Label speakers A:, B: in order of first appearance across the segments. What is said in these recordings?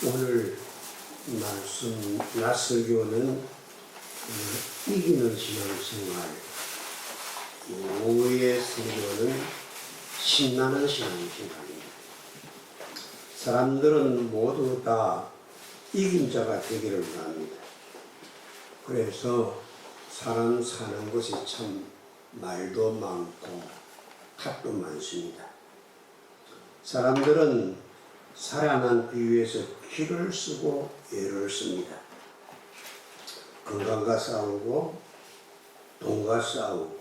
A: 오늘 말씀 낯설교는 이기는 신앙생활, 오후의 설교는 신나는 신앙생활입니다. 사람들은 모두 다 이긴 자가 되기를 원합니다. 그래서 사람 사는 것이 참 말도 많고 탓도 많습니다. 사람들은 살아남기 위해서 기를 쓰고 애를 씁니다. 건강과 싸우고 돈과 싸우고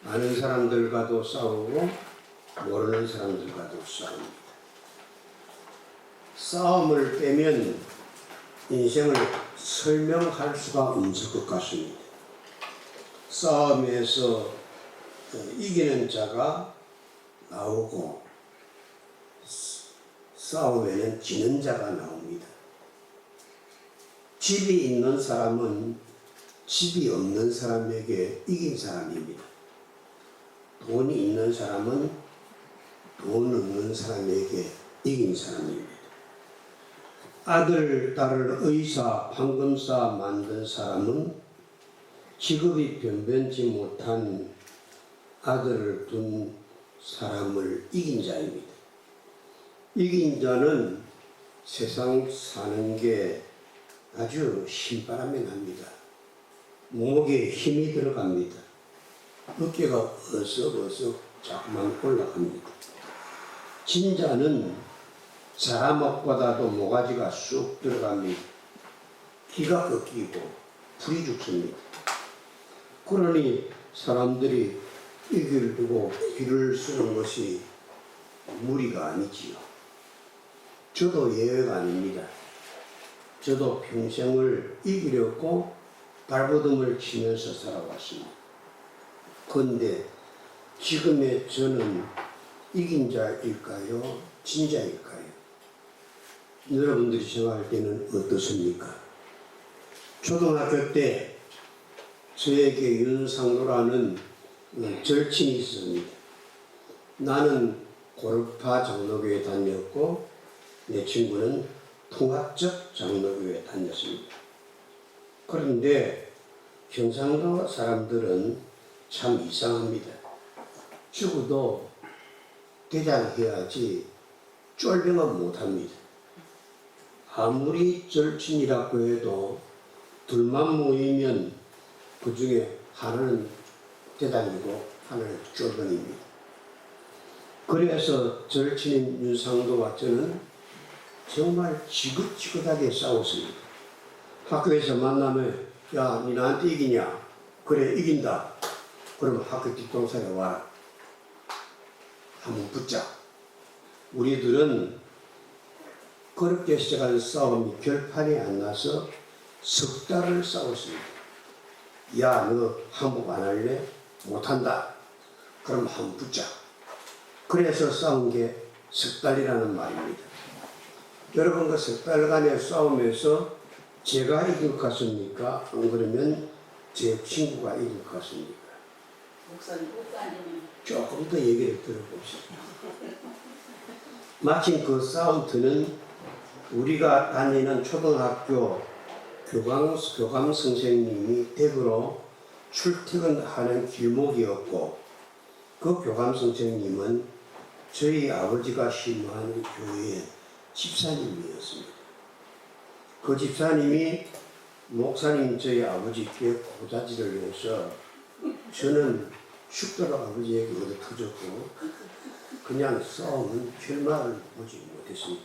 A: 아는 사람들과도 싸우고 모르는 사람들과도 싸웁니다. 싸움을 빼면 인생을 설명할 수가 없을 것 같습니다. 싸움에서 이기는 자가 나오고 싸움에는 지는 자가 나옵니다. 집이 있는 사람은 집이 없는 사람에게 이긴 사람입니다. 돈이 있는 사람은 돈 없는 사람에게 이긴 사람입니다. 아들, 딸을 의사, 판검사 만든 사람은 직업이 변변치 못한 아들을 둔 사람을 이긴 자입니다. 이긴 자는 세상 사는 게 아주 신바람이 납니다. 목에 힘이 들어갑니다. 어깨가 어석어석 자꾸만 올라갑니다. 진자는 자라목보다도 모가지가 쑥 들어갑니다. 기가 꺾이고 풀이 죽습니다. 그러니 사람들이 이 길을 두고 길을 쓰는 것이 무리가 아니지요. 저도 예외가 아닙니다. 저도 평생을 이기려고 발버둥을 치면서 살아왔습니다. 그런데 지금의 저는 이긴 자일까요? 진 자일까요? 여러분들이 생각할 때는 어떻습니까? 초등학교 때 저에게 윤상도라는 절친이 있었습니다. 나는 고르파 장로교에 다녔고 내 친구는 통합적 장로교에 다녔습니다. 그런데 경상도 사람들은 참 이상합니다. 죽어도 대장해야지 쫄병은 못합니다. 아무리 절친이라고 해도 둘만 모이면 그 중에 하나는 대장이고 하나는 쫄병입니다. 그래서 절친인 윤상도와 저는 정말 지긋지긋하게 싸웠습니다. 학교에서 만나면 야, 니 나한테 이기냐? 그래, 이긴다. 그러면 학교 뒷동산에 와라. 한번 붙자. 우리들은 그렇게 시작한 싸움이 결판이 안 나서 석 달을 싸웠습니다. 야, 너 항복 안 할래? 못한다. 그럼 한번 붙자. 그래서 싸운 게 석 달이라는 말입니다. 여러분, 그 석 달간의 싸움에서 제가 이길 것 같습니까? 안 그러면 제 친구가 이길 것 같습니까?
B: 목사님
A: 조금 더 얘기를 들어봅시다. 마침 그 싸움터는 우리가 다니는 초등학교 교감 선생님이 댁으로 출퇴근하는 길목이었고 그 교감 선생님은 저희 아버지가 신무하는 교회의 집사님이었습니다. 그 집사님이 목사님 저희 아버지께 고자질을 해서 저는 죽도록 아버지에게 얻어 터졌고 그냥 싸움은 결말을 보지 못했습니다.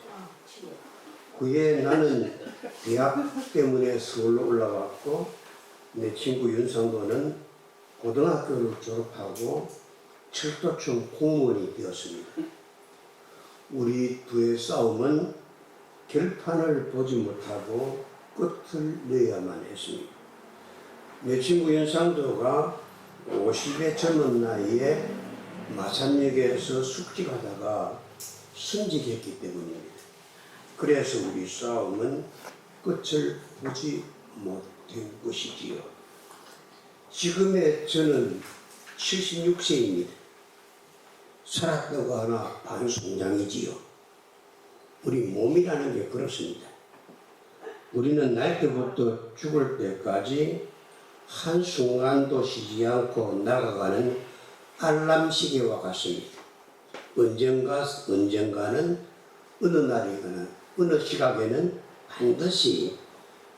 A: 그에 나는 대학 때문에 서울로 올라갔고 내 친구 윤상도는 고등학교를 졸업하고 철도청 공무원이 되었습니다. 우리 두의 싸움은 결판을 보지 못하고 끝을 내야만 했습니다. 내 친구 윤상도가 50의 젊은 나이에 마산역에서 숙직하다가 순직했기 때문입니다. 그래서 우리 싸움은 끝을 보지 못한 것이지요. 지금의 저는 76세입니다. 살았다고 하나 반송장이지요. 우리 몸이라는 게 그렇습니다. 우리는 날 때부터 죽을 때까지 한순간도 쉬지 않고 나가가는 알람 시계와 같습니다. 언젠가는 어느 날이거나 어느 시각에는 반드시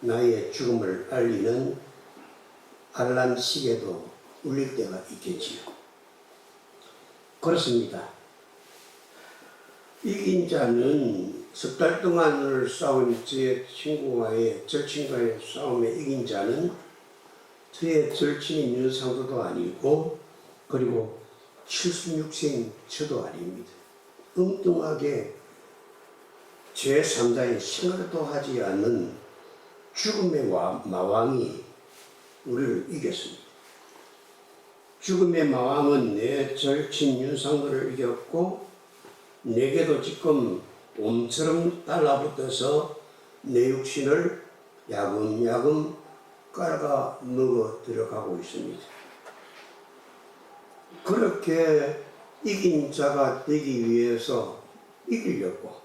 A: 나의 죽음을 알리는 알람 시계도 울릴 때가 있겠지요. 그렇습니다. 이긴 자는 석 달 동안을 싸운 저의 절친과의 싸움에 이긴 자는 저의 절친인 윤상도도 아니고 그리고 76세인 저도 아닙니다. 엉뚱하게 제3자의 생각도 하지 않는 죽음의 마왕이 우리를 이겼습니다. 죽음의 마왕은 내 절친 윤상도를 이겼고 내게도 지금 옴처럼 달라붙어서 내 육신을 야금야금 깔아 먹어 들어가고 있습니다. 그렇게 이긴 자가 되기 위해서 이기려고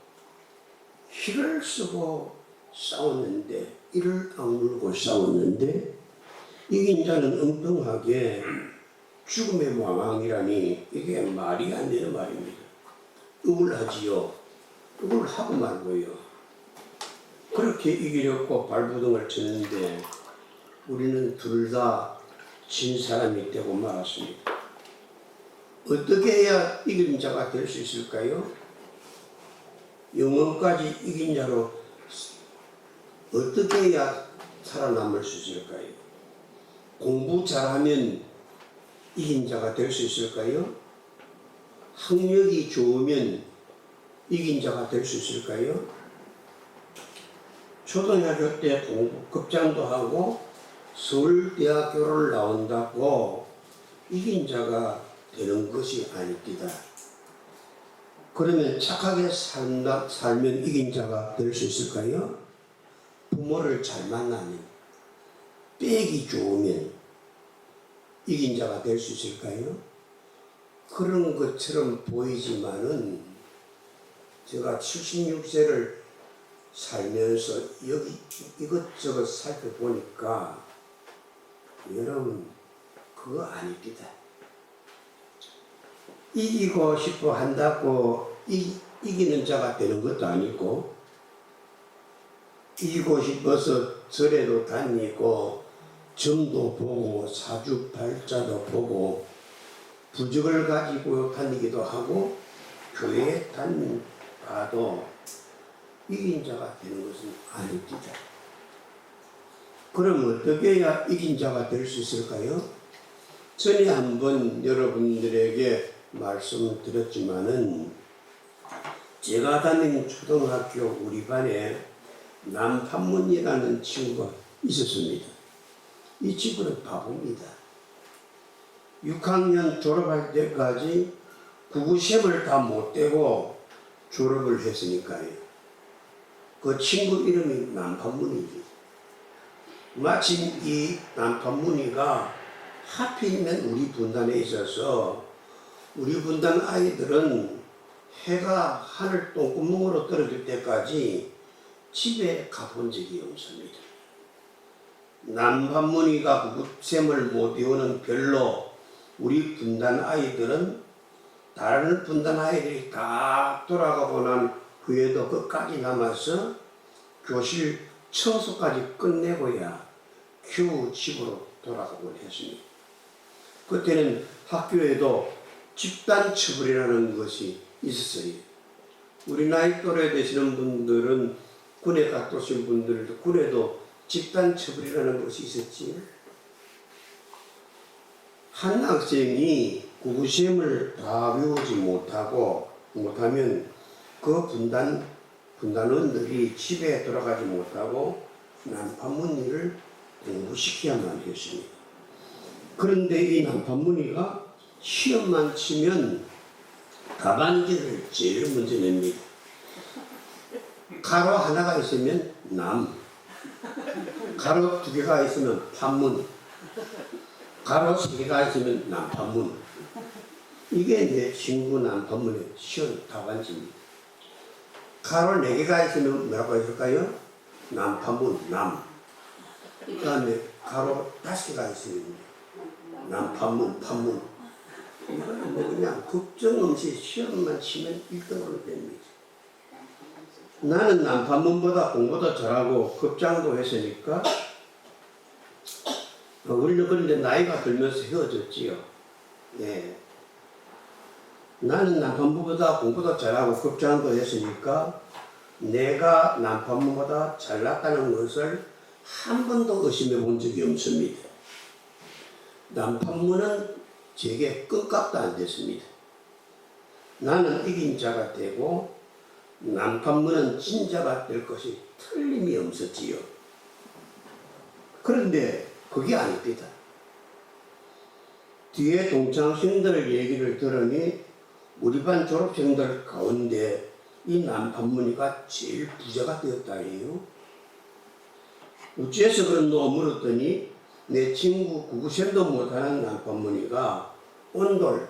A: 희를 쓰고 싸웠는데, 이를 악물고 싸웠는데, 이긴 자는 엉뚱하게 죽음의 마왕이라니 이게 말이 안 되는 말입니다. 우울하지요. 우울하고 말고요. 그렇게 이기려고 발부둥을 쳤는데 우리는 둘 다 진 사람이 되고 말았습니다. 어떻게 해야 이긴 자가 될 수 있을까요? 영원까지 이긴 자로 어떻게 해야 살아남을 수 있을까요? 공부 잘하면 이긴 자가 될 수 있을까요? 학력이 좋으면 이긴 자가 될 수 있을까요? 초등학교 때 급장도 하고 서울대학교를 나온다고 이긴 자가 되는 것이 아닙니다. 그러면 착하게 살면 이긴 자가 될 수 있을까요? 부모를 잘 만나면, 빽이 좋으면 이긴 자가 될 수 있을까요? 그런 것처럼 보이지만은 제가 76세를 살면서 여기 이것저것 살펴보니까 여러분 그거 아닙니다. 이기고 싶어 한다고 이기는 자가 되는 것도 아니고, 이기고 싶어서 절에도 다니고 점도 보고 사주팔자도 보고 부적을 가지고 다니기도 하고 교회에 다녀도 이긴 자가 되는 것은 아닙니다. 그럼 어떻게 해야 이긴 자가 될 수 있을까요? 전에 한번 여러분들에게 말씀드렸지만은 제가 다니는 초등학교 우리 반에 남판문이라는 친구가 있었습니다. 이 친구는 바보입니다. 6학년 졸업할 때까지 국어시험을 다 못 떼고 졸업을 했으니까요. 그 친구 이름이 남판문이지. 마침 이 남판문이가 하필이면 우리 분단에 있어서 우리 분단 아이들은 해가 하늘 똥구멍으로 떨어질 때까지 집에 가본 적이 없습니다. 남판문이가 국어시험을 못 외우는 별로 우리 분단 아이들은 다른 분단 아이들이 다 돌아가고 난 후에도 끝까지 남아서 교실 청소까지 끝내고야 겨우 집으로 돌아가곤 했습니다. 그때는 학교에도 집단 처벌이라는 것이 있었어요. 우리 나이 또래 되시는 분들은 군에 갔다 오신 분들도 군에도 집단 처벌이라는 것이 있었지. 한 학생이 국어시험을 다 외우지 못하면 그 분단원들이 집에 돌아가지 못하고 남판문이를 공부시켜야만 했습니다. 그런데 이 남판문이가 시험만 치면 답안지를 제일 먼저 냅니다. 가로 하나가 있으면 남, 가로 두 개가 있으면 판문, 가로 세 개가 있으면 남판문. 이게 내 친구 남판문의 시험 답안지입니다. 가로 4개가 있으면 뭐라고 해줄까요? 남판문, 남. 그 다음에 가로 5개가 있으면 남판문, 판문. 이거는 뭐 그냥 걱정 없이 시험만 치면 1등으로 됩니다. 나는 남판문보다 공부도 잘하고 급장도 했으니까 그런데 나이가 들면서 헤어졌지요. 네. 나는 남편부보다 공부도 잘하고 급장도 했으니까 내가 남편부보다 잘났다는 것을 한 번도 의심해 본 적이 없습니다. 남편부는 제게 끈값도 안 됐습니다. 나는 이긴 자가 되고 남편부는 진 자가 될 것이 틀림이 없었지요. 그런데 그게 아닙니다. 뒤에 동창생들 얘기를 들으니 우리 반 졸업생들 가운데 이 남판문이가 제일 부자가 되었다 해요. 어째서 그런노 물었더니 내 친구 구구셈도 못하는 남판문이가 온돌,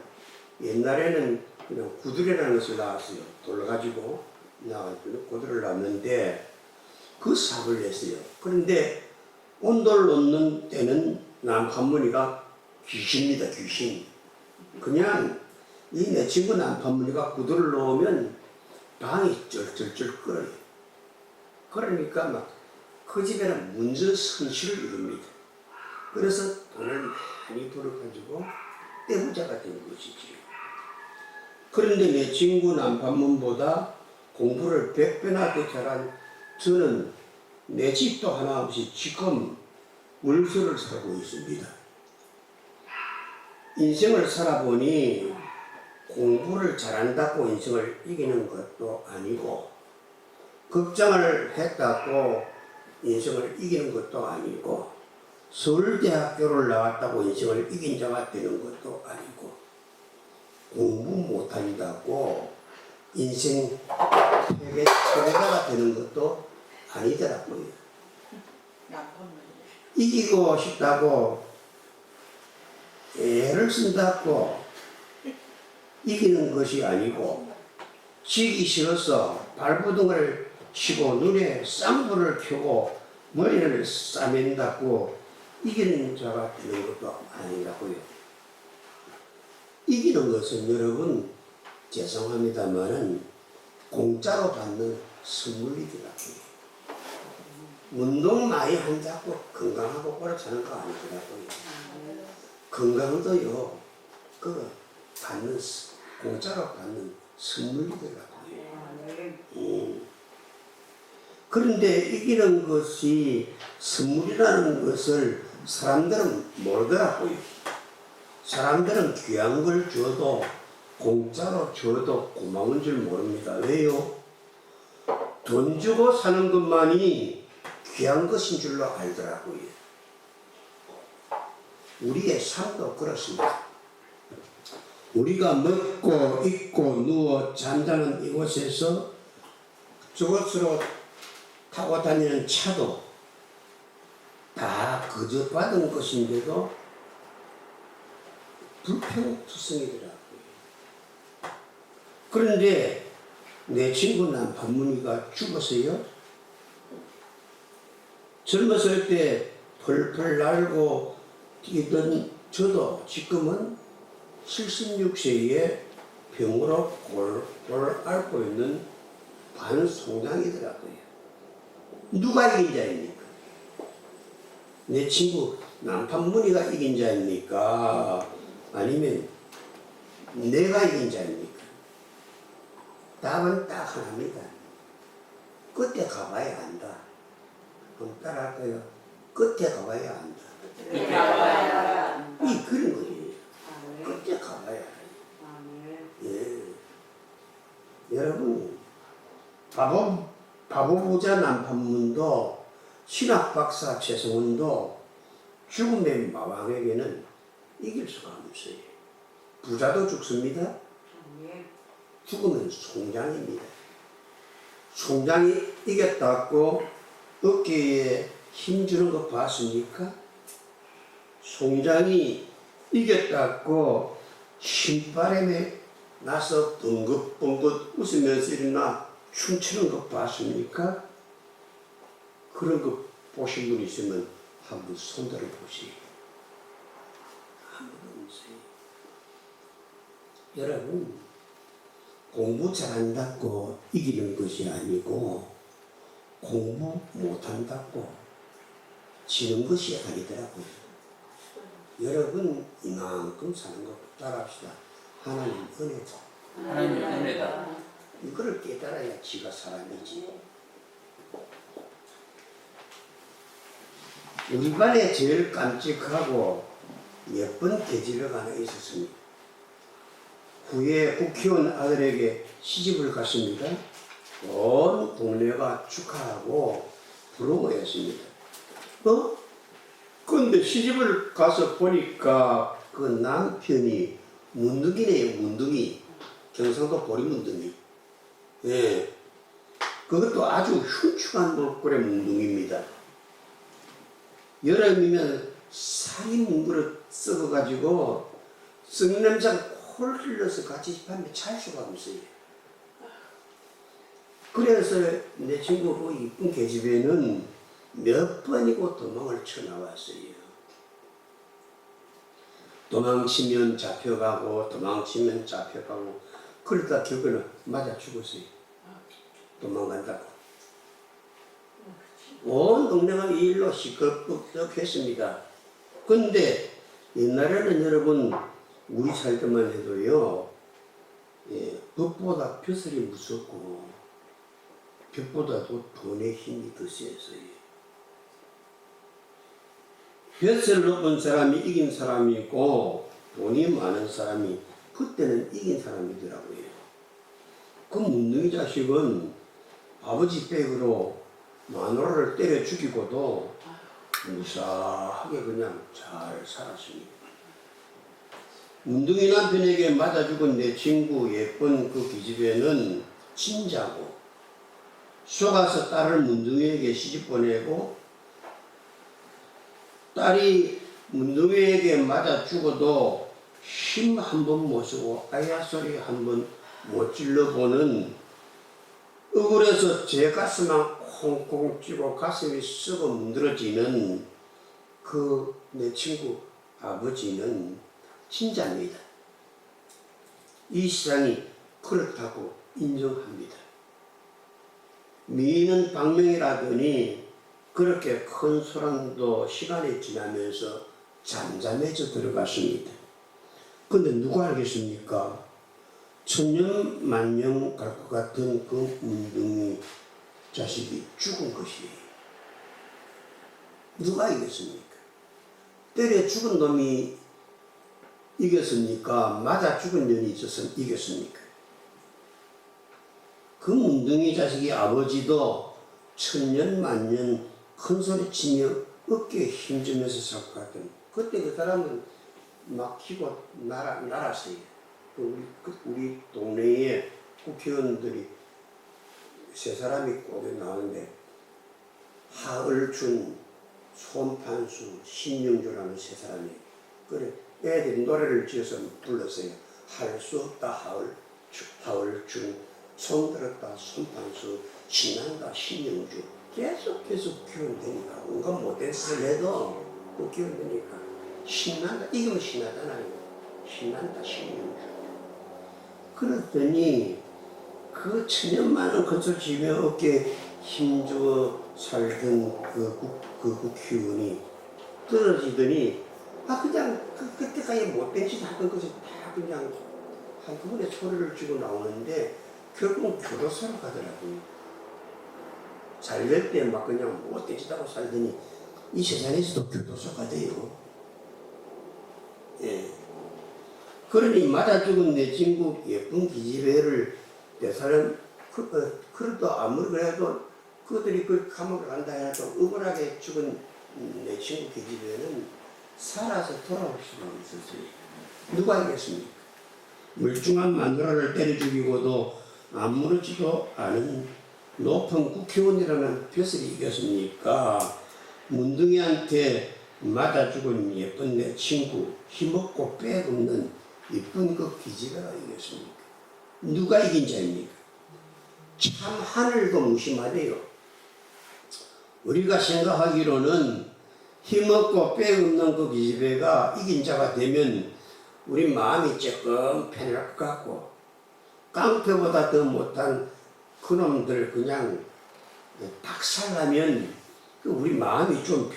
A: 옛날에는 그냥 구두리라는 것을 나왔어요. 돌 가지고 나와가지고 구두를 놨는데 그 사업을 했어요. 그런데 온돌 놓는 때는 남판문이가 귀신입니다. 귀신. 그냥 이 내 친구 남편문이가 구두를 놓으면 방이 쩔쩔쩔 끓어요. 그러니까 막 그 집에는 문전 선실을 이룹니다. 그래서 돈을 많이 벌어가지고 떼부자가 된 것이지요. 그런데 내 친구 남편문보다 공부를 100배나 더 잘한 저는 내 집도 하나 없이 지금 물서를 살고 있습니다. 인생을 살아보니 공부를 잘한다고 인생을 이기는 것도 아니고 급장을 했다고 인생을 이기는 것도 아니고 서울대학교를 나왔다고 인생을 이긴 자가 되는 것도 아니고 공부 못한다고 인생 패배자가 되는 것도 아니더라고요. 이기고 싶다고 애를 쓴다고 이기는 것이 아니고 지기 싫어서 발부등을 치고 눈에 쌍불을 켜고 머리를 싸맨다고 이기는 자가 되는 것도 아니라고요. 이기는 것은 여러분 죄송합니다만은 공짜로 받는 선물이더라고요. 운동 많이 한다고 건강하고 오래 사는 거 아니더라고요. 건강도요, 공짜로 받는 선물이더라고요. 그런데 이기는 것이 선물이라는 것을 사람들은 모르더라고요. 사람들은 귀한 걸 줘도 공짜로 줘도 고마운 줄 모릅니다. 왜요? 돈 주고 사는 것만이 귀한 것인 줄로 알더라고요. 우리의 삶도 그렇습니다. 우리가 먹고 입고 누워 잠자는 이곳에서 저곳으로 타고 다니는 차도 다 그저 받은 것인데도 불평투성이더라고요. 그런데 내 친구 남편문이가 죽었어요. 젊었을 때 펄펄 날고 뛰던 저도 지금은 76세에 병으로 골골 앓고 있는 반송장이더라고요. 누가 이긴 자입니까? 내 친구 남편문이가 이긴 자입니까? 아니면 내가 이긴 자입니까? 답은 딱 하나입니다. 끝에 가봐야 안다. 그럼 따라할까요? 끝에 가봐야 안다. 이 그런 거예요. 끝에 가봐야 해요. 예. 여러분, 바보 부자 남편문도 신학 박사 최성훈도 죽음의 마왕에게는 이길 수가 없어요. 부자도 죽습니다. 죽으면 송장입니다. 송장이 이겼다고 어깨에 힘주는 거 봤습니까? 송장이 이겼다고 신바람에 나서 벙긋벙긋 웃으면서 일어나 춤추는 거 봤습니까? 그런 거 보신 분 있으면 한번 손들어 보세요. 아무도 없어요. 여러분, 공부 잘한다고 이기는 것이 아니고 공부 못한다고 지는 것이 아니더라고요. 여러분, 이만큼 사는 것 따라합시다. 하나님 은혜다.
B: 하나님 은혜다.
A: 이거를 깨달아야 지가 사람이지. 우리 반에 제일 깜찍하고 예쁜 계집애가 하나 있었습니다. 후에 국회의원 아들에게 시집을 갔습니다. 온 동네가 축하하고 부러워했습니다. 근데 시집을 가서 보니까 그 남편이 문둥이네요, 문둥이. 경상도 보리문둥이. 예. 그것도 아주 흉측한 목걸이 문둥이입니다. 여름이면 살이 뭉그러 썩어가지고 썩냄새가 콜 흘러서 같이 밤에 잘 수가 없어요. 그래서 내 친구 그 이쁜 계집애는 몇 번이고 도망을 쳐나왔어요. 도망치면 잡혀가고 도망치면 잡혀가고 그러다 결국에는 맞아 죽었어요. 도망간다고. 온 동네가 이 일로 시끌벅적했습니다. 근데 옛날에는 여러분 우리 살 때만 해도요, 법보다 벼슬이 무섭고 벽보다도 돈의 힘이 더 세서요. 벼슬 높은 사람이 이긴 사람이고 돈이 많은 사람이 그때는 이긴 사람이더라고요. 그 문둥이 자식은 아버지 백으로 마누라를 때려 죽이고도 무사하게 그냥 잘 살았습니다. 문둥이 남편에게 맞아 죽은 내 친구 예쁜 그 기집애는 친자고 속아서 딸을 문둥이에게 시집 보내고 딸이 문둥이에게 맞아 죽어도 힘 한 번 못 쓰고 아야 소리 한 번 못 질러보는 억울해서 제 가슴만 콩콩 찌고 가슴이 썩어 문드러지는 그 내 친구 아버지는 친자입니다. 이 세상이 그렇다고 인정합니다. 미인은 박명이라더니 그렇게 큰 소란도 시간이 지나면서 잠잠해져 들어갔습니다. 근데 누가 알겠습니까? 천년 만년 갈 것 같은 그 문둥이 자식이 죽은 것이에요. 누가 이겼습니까? 때려 죽은 놈이 이겼습니까? 맞아 죽은 년이 있어서 이겼습니까? 그 문둥이 자식이 아버지도 천년 만년 큰 소리 치며 어깨에 힘주면서 살 것 같은 그때 그 사람은 막히고 날았어요. 우리 동네에 국회의원들이 세 사람이 꼭 나오는데 하을춘, 손판수, 신영주라는 세 사람이 그래 애들이 노래를 지어서 불렀어요. 할 수 없다 하을춘, 손 들었다 손판수, 신난다 신영주. 계속 키운다니까 온갖 못된 짓을 해도 키운다니까 신난다 이거면 신나잖아요. 신난다 신영주. 그랬더니 그 천년만은 큰소리 치며 어깨에 힘주어 살던 그 국회의원이 떨어지더니 그냥 그때까지 못된 짓 하던 것을 다 그냥 한꺼번에 소리를 지고 나오는데 결국은 교도소로 가더라고요. 잘 될 때 막 그냥 못된 짓 하고 살더니 이 세상에서도 교도소가 돼요. 예. 그러니 맞아 죽은 내 친구 예쁜 기집애를 내 사람 그래도 아무리 그래도 그들이 그 감옥을 간다 해도 억울하게 죽은 내 친구 기집애는 살아서 돌아올 수가 없었어요. 누가 알겠습니까? 멀중한 마누라를 때려 죽이고도 아무렇지도 않은 높은 국회의원이라는 벼슬이 이겼습니까? 문둥이한테 맞아 죽은 예쁜 내 친구 힘없고 빼없는 이쁜 그 기집애가 이겼습니까? 누가 이긴 자입니까? 참 하늘도 무심하대요. 우리가 생각하기로는 힘없고 빼없는 그 기집애가 이긴 자가 되면 우리 마음이 조금 편할 것 같고, 깡패보다 더 못한 그놈들 그냥 박살나면 우리 마음이 좀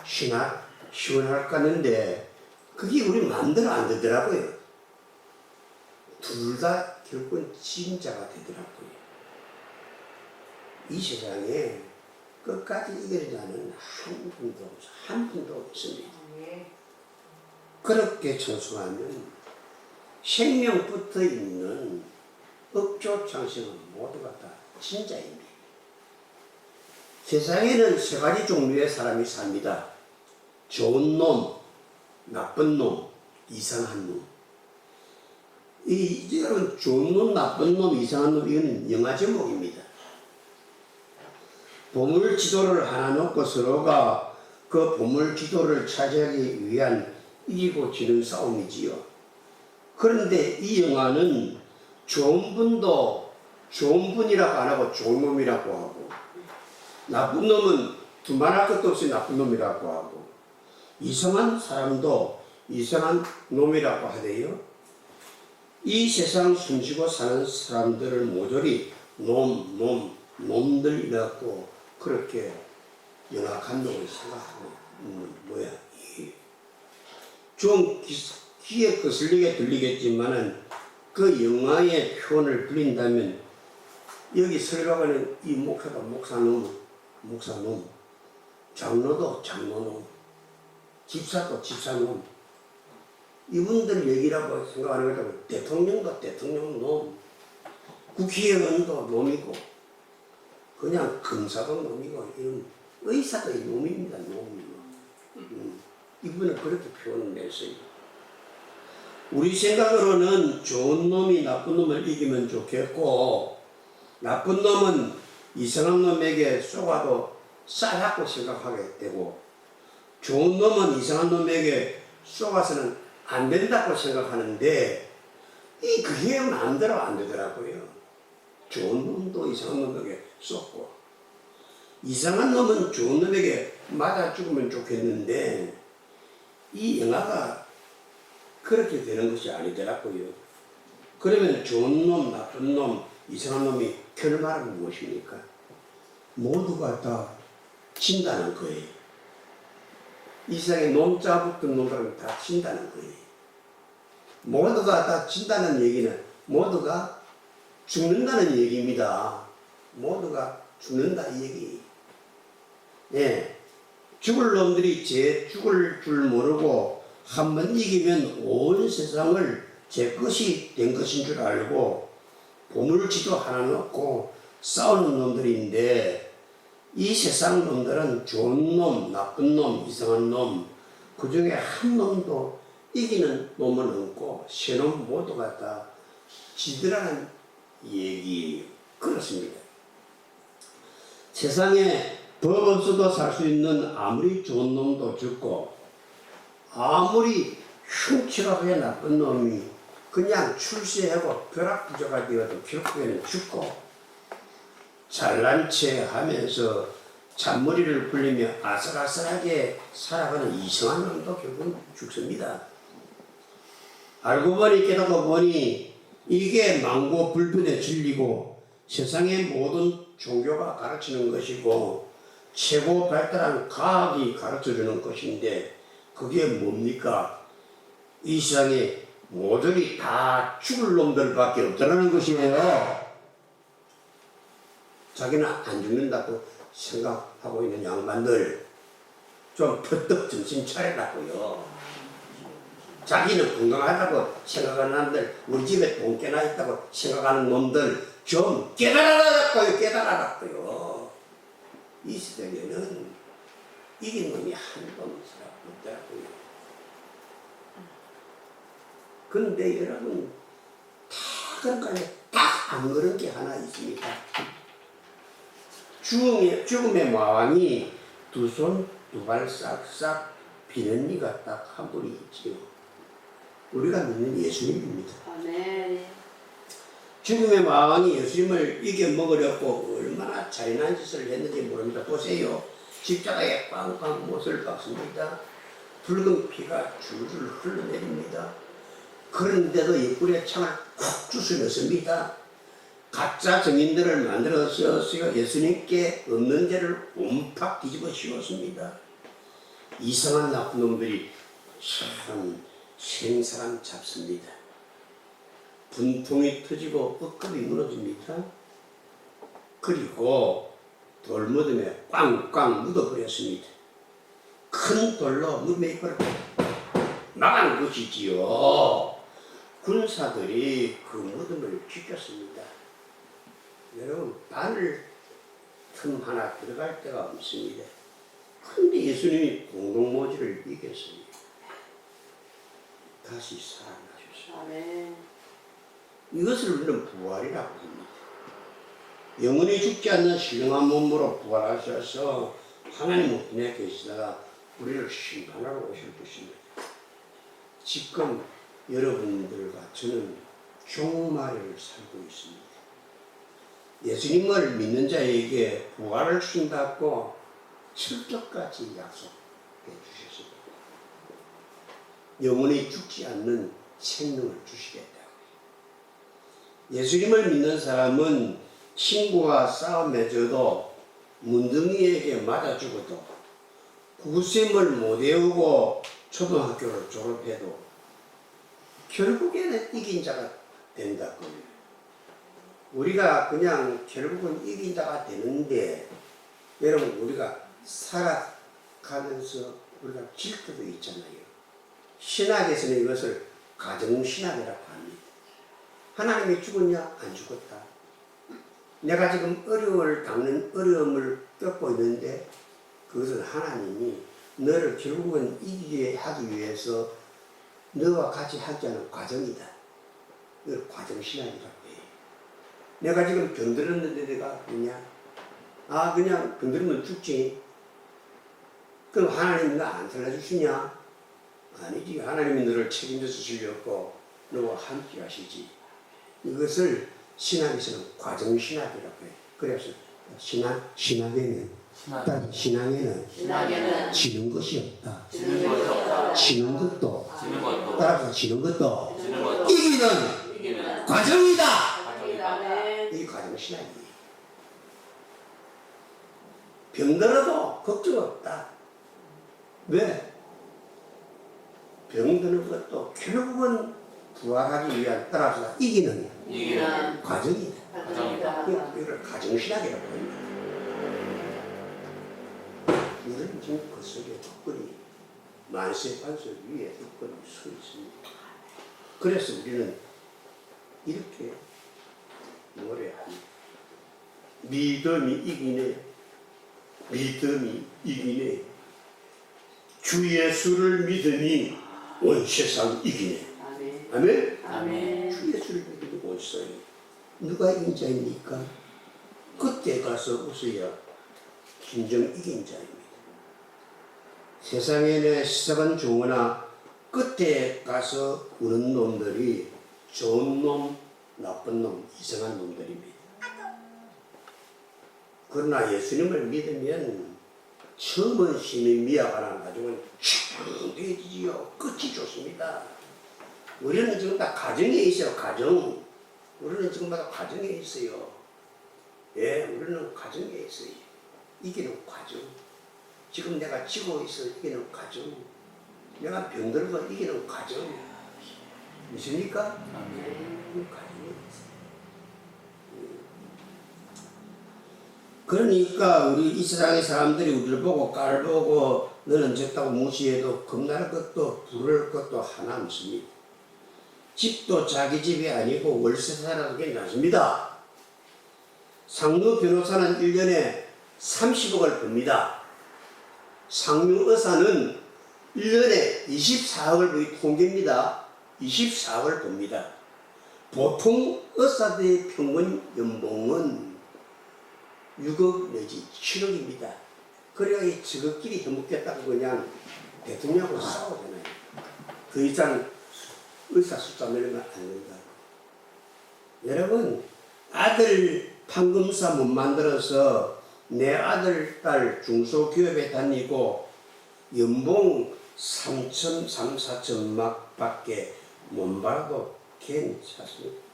A: 시원할 것 같는데, 그게 우리 마음대로 안 되더라고요. 둘 다 결국은 진짜가 되더라고요. 이 세상에 끝까지 이기는 자는 한 분도 없습니다. 그렇게 청소하면 생명 붙어 있는 업조창생은 모두가 다 진짜입니다. 세상에는 세 가지 종류의 사람이 삽니다. 좋은 놈, 나쁜 놈, 이상한 놈. 여러분, 좋은 놈, 나쁜 놈, 이상한 놈, 이거는 영화 제목입니다. 보물 지도를 하나 놓고 서로가 그 보물 지도를 차지하기 위한 이기고 지는 싸움이지요. 그런데 이 영화는 좋은 분도 좋은 분이라고 안 하고 좋은 놈이라고 하고, 나쁜 놈은 두말할 것도 없이 나쁜 놈이라고 하고, 이상한 사람도 이상한 놈이라고 하대요. 이 세상 숨쉬고 사는 사람들을 모조리 놈들이라고 그렇게 영화 감독을 생각하고 뭐야. 좀 귀에 거슬리게 들리겠지만은 그 영화의 표현을 빌린다면, 여기 설교하는 이 목사도 목사놈, 장로도 장로놈, 집사도 집사놈, 이분들 얘기라고 생각하는 거죠. 대통령도 대통령놈, 국회의원도 놈이고, 그냥 검사도 놈이고, 이런 의사도 놈입니다. 놈. 이분은 그렇게 표현을 냈어요. 우리 생각으로는 좋은 놈이 나쁜 놈을 이기면 좋겠고, 나쁜 놈은 이상한 놈에게 쏘아도 싸다고 생각하게 되고, 좋은 놈은 이상한 놈에게 쏘아서는 안 된다고 생각하는데, 그게 마음대로 안 되더라고요. 좋은 놈도 이상한 놈에게 쏘고, 이상한 놈은 좋은 놈에게 맞아 죽으면 좋겠는데, 이 영화가 그렇게 되는 것이 아니더라고요. 그러면 좋은 놈, 나쁜 놈, 이상한 놈이 결말은 무엇입니까? 모두가 다 진다는 거예요. 이 세상에 놈자 붙은 놈들은 다 진다는 거예요. 모두가 다 진다는 얘기는 모두가 죽는다는 얘기입니다. 모두가 죽는다 이 얘기. 예. 죽을 놈들이 제 죽을 줄 모르고 한번 이기면 온 세상을 제 것이 된 것인 줄 알고 보물지도 하나 놓고 싸우는 놈들인데, 이 세상 놈들은 좋은 놈, 나쁜 놈, 이상한 놈, 그 중에 한 놈도 이기는 놈은 없고 세 놈 모두가 다 지더라는 얘기예요. 그렇습니다. 세상에 법 없어도 살 수 있는 아무리 좋은 놈도 죽고, 아무리 흉측하게 나쁜 놈이 그냥 출세하고 벼락부자가 되어도 결국에는 죽고, 잘난 체 하면서 잔머리를 굴리며 아슬아슬하게 살아가는 이상한 놈도 결국은 죽습니다. 알고 보니 깨닫고 보니 이게 망고불변의 진리고, 세상의 모든 종교가 가르치는 것이고, 최고 발달한 과학이 가르쳐주는 것인데, 그게 뭡니까? 이 세상에 모조리 다 죽을 놈들밖에 없다는 것이에요. 자기는 안 죽는다고 생각하고 있는 양반들, 좀 퍼뜩 정신 차리라고요. 자기는 건강하다고 생각하는 놈들, 우리 집에 돈 꽤나 있다고 생각하는 놈들 좀 깨달아라고요. 깨달아라고요. 이 세상에는 이긴 놈이 한도 없더라고요. 그런데 여러분, 다 그런가요? 딱 안 그런 게 하나 있습니다. 죽음의 마왕이 두 손 두 발 싹싹 비는 이가 딱 한 분이 있지요. 우리가 믿는 예수님입니다.
C: 아멘.
A: 죽음의 마왕이 예수님을 이겨먹으려고 얼마나 잔인한 짓을 했는지 모릅니다. 보세요. 십자가에 꽝꽝 못을 박습니다. 붉은 피가 줄줄 흘러내립니다. 그런데도 옆구리에 창을 콕 주스렸습니다. 가짜 증인들을 만들어서 예수님께 없는 죄를 온팍 뒤집어 씌웠습니다. 이상한 나쁜 놈들이 참 생사람 잡습니다. 분통이 터지고 억압이 무너집니다. 그리고 돌무덤에 꽝꽝 묻어버렸습니다. 큰 돌로 무덤에 이걸 막은 것이지요. 군사들이 그 무덤을 지켰습니다. 여러분, 바늘 틈 하나 들어갈 데가 없습니다. 그런데 예수님이 공동모지를 이겼습니다. 다시 살아나셨습니다.
C: 아멘.
A: 이것을 우리는 부활이라고 합니다. 영원히 죽지 않는 신령한 몸으로 부활하셔서 하나님 우편에 계시다가 우리를 심판하러 오실 것입니다. 지금 여러분들과 저는 종말을 살고 있습니다. 예수님을 믿는 자에게 부활을 주신다고 철저까지 약속해 주셨습니다. 영원히 죽지 않는 생명을 주시겠다고. 예수님을 믿는 사람은 친구와 싸움에 져도 문둥이에게 맞아 죽어도 구sem을 못 외우고 초등학교를 졸업해도 결국에는 이긴 자가 된다고요. 우리가 그냥 결국은 이긴 자가 되는데 여러분, 우리가 살아가면서 우리가 질 때도 있잖아요. 신학에서는 이것을 가정신학이라고 합니다. 하나님이 죽었냐? 안 죽었다. 내가 지금 어려움을 겪고 있는데 그것은 하나님이 너를 결국은 이기게 하기 위해서 너와 같이 하자는 과정이다. 이걸 과정신학이라고 해요. 내가 지금 병들었는데 내가 그냥 그냥 병들면 죽지. 그럼 하나님이 나 안 살려주시냐? 아니지. 하나님이 너를 책임져 주시려고 너와 함께 하시지. 이것을 신학에서는 과정신학이라고 해요. 그래서 신학에는 지는 것이 없다. 지는 것도 따라서 지는 것도 이기는 과정이다. 이 과정신학이에요. 병들어도 걱정 없다. 왜? 병드는 것도 결국은 부활하기 위한 따라서 이기는 과정이다. 이걸 가정신학이라고 합니다. 우리는 지금 그 속에 덕분이 만세반석 위에 덕분이 서 있습니다. 그래서 우리는 이렇게 노래합니다. 믿음이 이기네. 주 예수를 믿으니 온 세상 이기네. 아멘. 주 예수를 믿으니 온 세상. 누가 이긴 자입니까? 그때 가서 웃어야 진정 이긴 자입니다. 세상에 시작은 좋으나 끝에 가서 우는 놈들이 좋은 놈, 나쁜 놈, 이상한 놈들입니다. 그러나 예수님을 믿으면 처음은 심히 미약하나 나중은 충분해지지요. 끝이 좋습니다. 우리는 지금 다 가정에 있어요. 가정. 우리는 지금 다 가정에 있어요. 예, 우리는 가정에 있어요. 이기는 과정. 지금 내가 지고 있어 이기는 과정. 내가 병들고 이기는 과정. 믿습니까? 과정이 있어요. 그러니까 우리 이 세상의 사람들이 우리를 보고 깔보고 너는 적다고 무시해도 겁날 것도 부를 것도 하나 없습니다. 집도 자기 집이 아니고 월세 살아도 괜찮습니다. 상류 변호사는 1년에 30억을 법니다. 상류 의사는 1년에 24억을 거의 통계입니다. 24억을 법니다. 보통 의사들의 평균 연봉은 6억 내지 7억입니다. 그래야 이 저것끼리 행복했다고 그냥 대통령하고 싸우잖아요. 그 이상 의사 숫자 늘리면 안 된다. 여러분, 아들 판검사 못 만들어서 내 아들, 딸 중소기업에 다니고 연봉 3천, 3, 4천 막 밖에 못 받아도 괜찮습니다.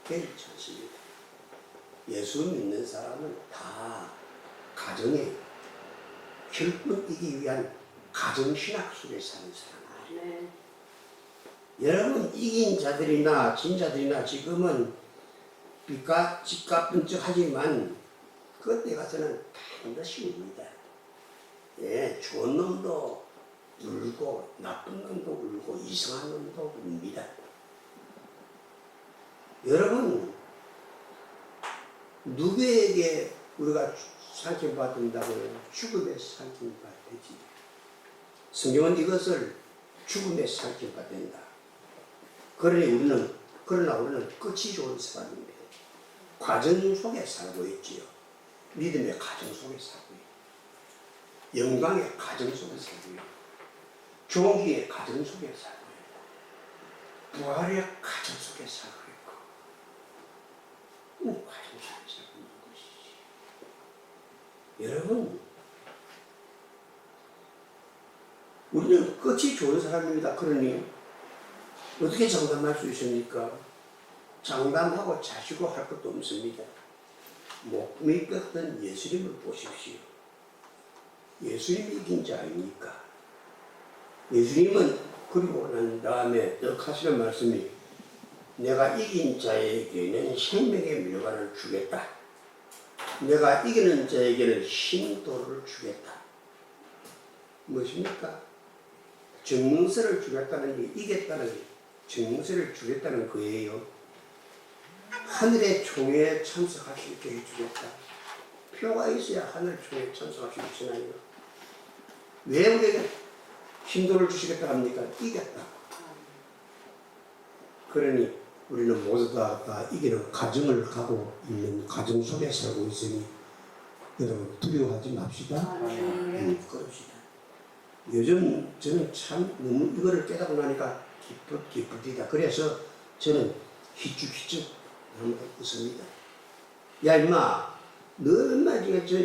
A: 예수 믿는 사람은 다 가정에 결혼이기 위한 가정신학 속에 사는 사람이에요. 여러분, 이긴 자들이나 진자들이나 지금은 빚값, 집값 번쩍하지만 그때 가서는 반드시 웁니다. 예, 좋은 놈도 울고 나쁜 놈도 울고 이상한 놈도 웁니다. 여러분, 누구에게 우리가 상징받는다고요? 죽음의 상징받듯이. 성경은 이것을 죽음의 상징받는다. 그러나 우리는 끝이 좋은 사람입니다. 과정 속에 살고 있지요. 믿음의 과정 속에 살고 있고, 영광의 과정 속에 살고 있고, 종기의 과정 속에 살고 있고, 부활의 과정 속에 살고 있고, 과정 속에 살고 있는 것이지. 여러분, 우리는 끝이 좋은 사람입니다. 그러니 어떻게 장담할 수 있습니까? 장담하고 자시고 할 것도 없습니다. 목숨이 꺾던 예수님을 보십시오. 예수님이 이긴 자 아닙니까? 예수님은 그리고 난 다음에 딱 하시는 말씀이 내가 이긴 자에게는 생명의 멸관을 주겠다. 내가 이기는 자에게는 힘도를 주겠다. 무엇입니까? 증서를 주겠다는 게 이겼다는 증서를 주겠다는 거예요. 하늘의 총회에 참석할 수 있게 해주겠다. 표가 있어야 하늘 총회에 참석할 수 있잖아요. 왜 우리에게 힘도를 주시겠다 합니까? 이겼다. 그러니 우리는 모두 다 이기는 과정을 가고 있는 과정 속에 살고 있으니 여러분 두려워하지 맙시다. 그럽시다. 요즘 저는 참 너무 이거를 깨닫고 나니까 기쁘디다. 그래서 저는 희죽희죽 너무 웃습니다. 야 임마, 너 얼마 지금 저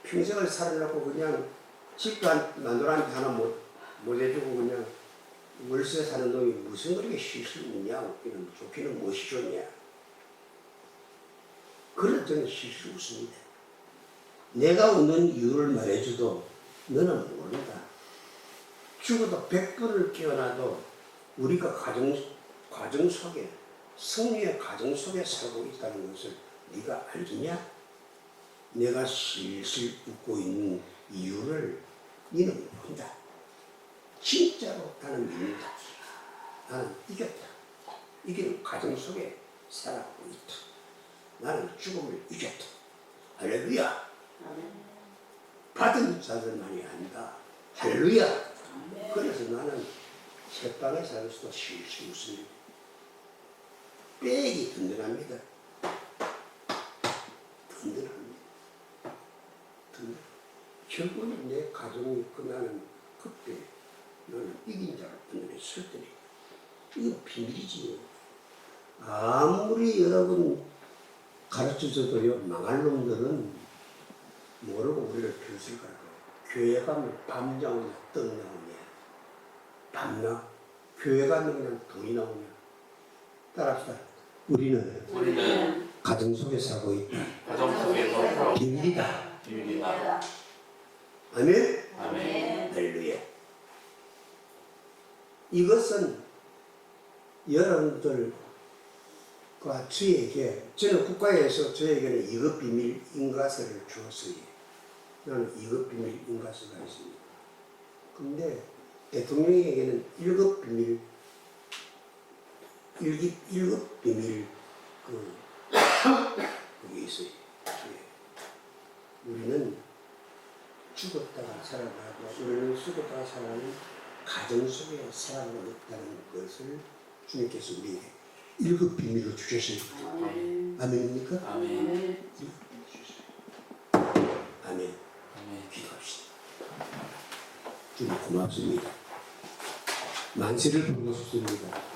A: 평생을 살아놓고 그냥 집도 마누라한테 하나 못 해주고 그냥 월세 사는 놈이 무슨 그렇게 실수 있냐? 웃기는 좋기는 무엇이 좋냐? 그런 저는 실수 웃습니다. 내가 웃는 이유를 말해줘도 너는 모른다. 죽어도 100번을 깨어나도 우리가 과정 속에 승리의 과정 속에 살고 있다는 것을 네가 알겠냐? 내가 실실 웃고 있는 이유를 너는 모른다. 진짜로 나는 믿는다. 나는 이겼다. 이기는 과정 속에 살아가고 있다. 나는 죽음을 이겼다. 할렐루야. 받은 자들만이 안다. 할렐루야. 그래서 나는 새방에 살면서도 실실 웃습니다. 빽이 든든합니다. 든든합니다. 결국은 내 가정이 끝나는 그때 너는 이긴 자로 든든히 설 때니 이거 비밀이지요. 아무리 여러분 가르쳐줘도요 망할 놈들은 모르고 우리를 펼칠 거라고. 교회 가면 밤 나오냐 떡 나오냐 밤나 교회 가면 그냥 돈이 나오냐. 따라합시다. 우리는 가정 속에 살고 있다.
B: 가정 속에서
A: 비밀이다.
B: 비밀이다.
A: 아멘.
B: 아멘.
A: 할렐루야. 이것은 여러분들과 저에게, 저는 국가에서 저에게는 2급 비밀 인가서를 주었어요. 나는 2급 비밀 인가서가 있습니다. 근데 대통령에게는 1급 비밀, 1급 비밀 그게 있어요. 우리는 죽었다가 살아나고 우리는 죽었다가 살아나는 가정 속에 살아가고 있다는 것을 주님께서 우리에게 1급 비밀로 주셨어요. 아멘입니까?
B: 아멘.
A: 아멘.
B: 아멘.
A: 기도합시다. 주님 고맙습니다. 만세를 부르고 싶습니다.